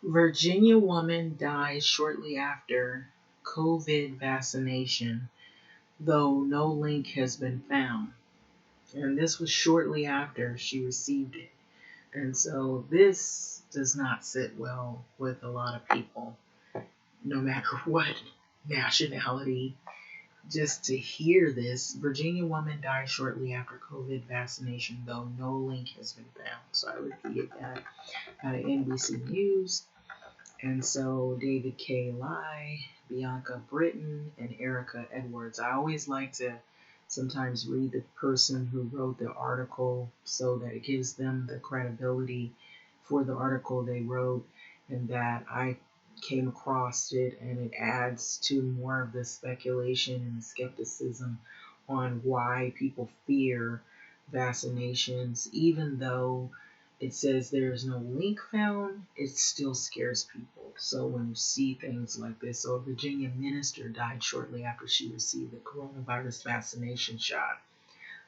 Virginia woman dies shortly after COVID vaccination, though no link has been found. And this was shortly after she received it. And so this does not sit well with a lot of people, no matter what nationality. Just to hear this, Virginia woman died shortly after COVID vaccination, though no link has been found. So I repeated that out of NBC News. And so David K. Lai, Bianca Britton, and Erica Edwards. I always like to sometimes read the person who wrote the article so that it gives them the credibility for the article they wrote, and that I came across it, and it adds to more of the speculation and skepticism on why people fear vaccinations, even though it says there is no link found, it still scares people. So when you see things like this, so a Virginia minister died shortly after she received the coronavirus vaccination shot.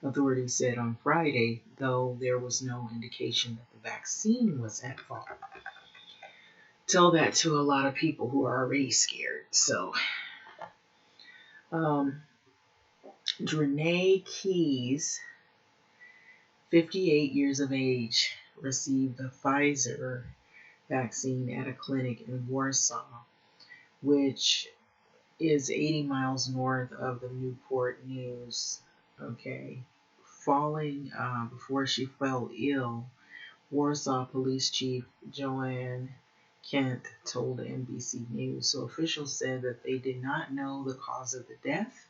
Authorities said on Friday, though there was no indication that the vaccine was at fault. Tell that to a lot of people who are already scared. So, Drenae Keys, 58 years of age, received the Pfizer vaccine at a clinic in Warsaw, which is 80 miles north of the Newport News. Okay. Before she fell ill, Warsaw Police Chief Joanne Kent told NBC News. So officials said that they did not know the cause of the death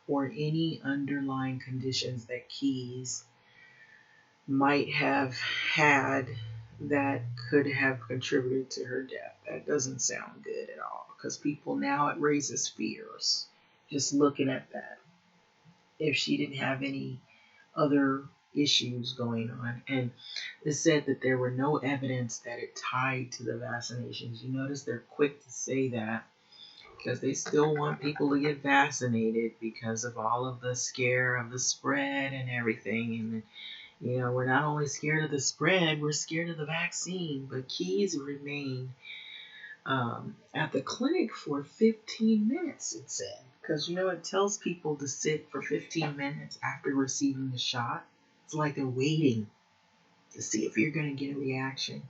or any underlying conditions that Keys might have had that could have contributed to her death. That doesn't sound good at all, because people now, it raises fears just looking at that. If she didn't have any other issues going on. And it said that there were no evidence that it tied to the vaccinations. You notice they're quick to say that because they still want people to get vaccinated because of all of the scare of the spread and everything. And we're not only scared of the spread, we're scared of the vaccine. But Keys remained at the clinic for 15 minutes, it said. Because, it tells people to sit for 15 minutes after receiving the shot. It's like they're waiting to see if you're going to get a reaction.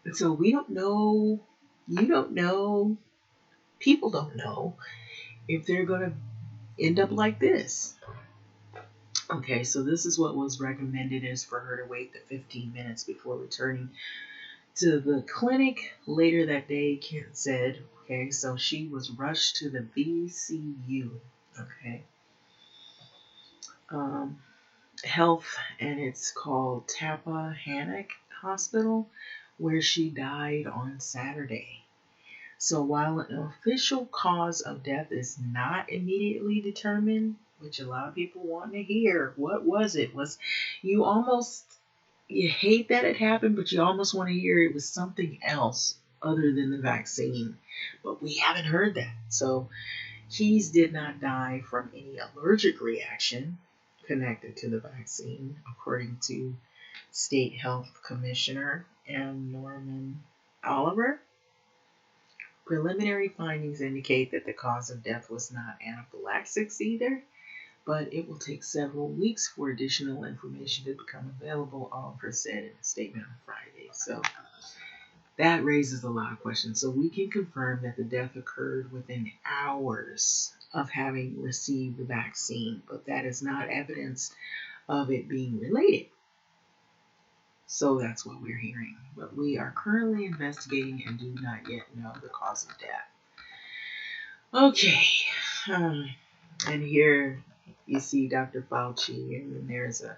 And so we don't know, you don't know, people don't know if they're going to end up like this. Okay, so this is what was recommended, is for her to wait the 15 minutes before returning to the clinic later that day, Kent said. Okay, so she was rushed to the VCU. Okay. Health, and it's called Tappahannock Hospital, where she died on Saturday. So while an official cause of death is not immediately determined, which a lot of people want to hear, what was it? You hate that it happened, but you almost want to hear it was something else other than the vaccine. But we haven't heard that. So Keys did not die from any allergic reaction connected to the vaccine, according to State Health Commissioner Norman Oliver. Preliminary findings indicate that the cause of death was not anaphylaxis either, but it will take several weeks for additional information to become available, Oliver said in a statement on Friday. So that raises a lot of questions. So we can confirm that the death occurred within hours of having received the vaccine, but that is not evidence of it being related. So that's what we're hearing. But we are currently investigating and do not yet know the cause of death. Okay. And here you see Dr. Fauci, and then there's a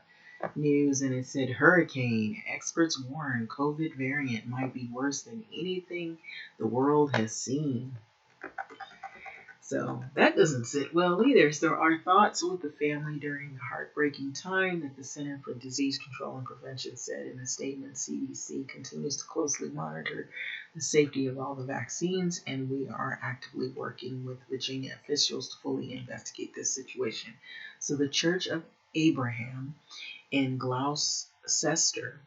news, and it said hurricane. Experts warn COVID variant might be worse than anything the world has seen. So that doesn't sit well either. So our thoughts with the family during the heartbreaking time, that the Center for Disease Control and Prevention said in a statement. CDC continues to closely monitor the safety of all the vaccines, and we are actively working with Virginia officials to fully investigate this situation. So the Church of Abraham in Gloucester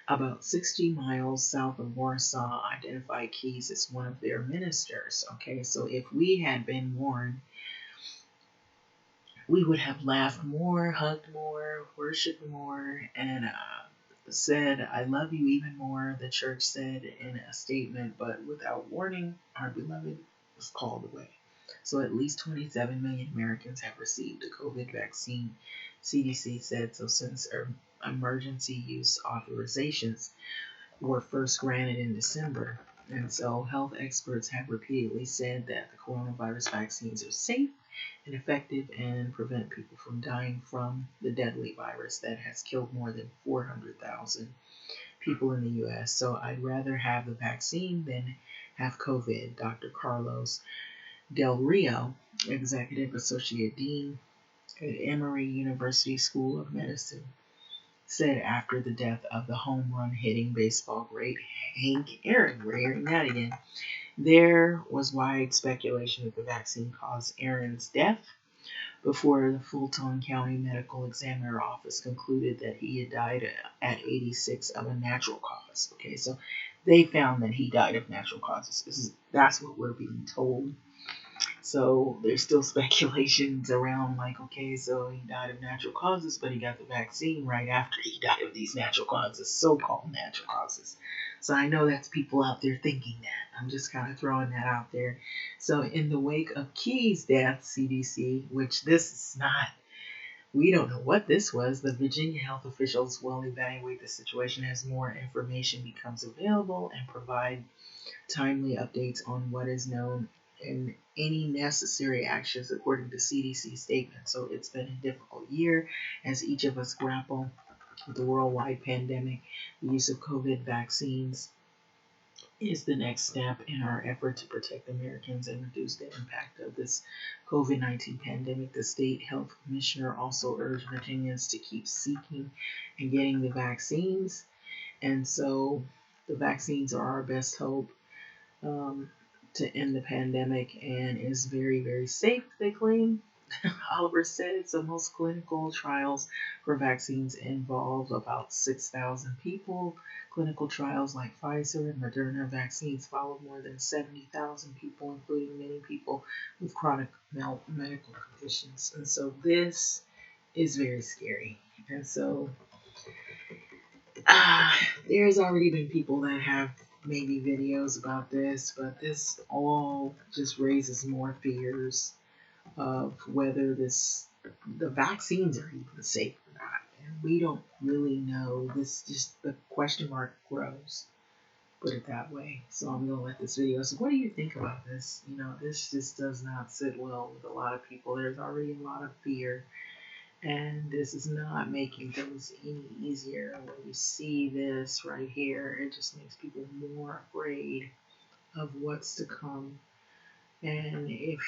about 60 miles south of Warsaw, identified Keyes as one of their ministers. Okay, so if we had been warned, we would have laughed more, hugged more, worshiped more, and said, I love you even more, the church said in a statement, but without warning, our beloved was called away. So at least 27 million Americans have received the COVID vaccine, CDC said. So since emergency use authorizations were first granted in December. And so health experts have repeatedly said that the coronavirus vaccines are safe and effective and prevent people from dying from the deadly virus that has killed more than 400,000 people in the U.S. So I'd rather have the vaccine than have COVID, Dr. Carlos Del Rio, Executive Associate Dean at Emory University School of Medicine, said after the death of the home run hitting baseball great Hank Aaron. We're hearing that again. There was wide speculation that the vaccine caused Aaron's death before the Fulton County Medical Examiner Office concluded that he had died at 86 of a natural cause. Okay, so they found that he died of natural causes. That's what we're being told. So there's still speculations around like, okay, so he died of natural causes, but he got the vaccine right after he died of these natural causes, so-called natural causes. So I know that's people out there thinking that. I'm just kind of throwing that out there. So in the wake of Keyes' death, CDC, which this is not, we don't know what this was, the Virginia health officials will evaluate the situation as more information becomes available and provide timely updates on what is known and any necessary actions according to CDC statement. So it's been a difficult year as each of us grapple with the worldwide pandemic. The use of COVID vaccines is the next step in our effort to protect Americans and reduce the impact of this COVID-19 pandemic. The state health commissioner also urged Virginians to keep seeking and getting the vaccines. And so the vaccines are our best hope to end the pandemic and is very, very safe, they claim. Oliver said so most clinical trials for vaccines involve about 6,000 people. Clinical trials like Pfizer and Moderna vaccines follow more than 70,000 people, including many people with chronic medical conditions. And so this is very scary. And so there's already been people that have maybe videos about this, but this all just raises more fears of whether the vaccines are even safe or not. And we don't really know. This just the question mark grows. Put it that way. So I'm gonna let this video. So what do you think about this? This just does not sit well with a lot of people. There's already a lot of fear. And this is not making things any easier. When you see this right here, it just makes people more afraid of what's to come. And if,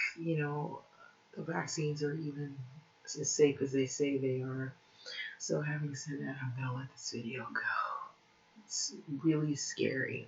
the vaccines are even as safe as they say they are. So having said that, I'm going to let this video go. It's really scary.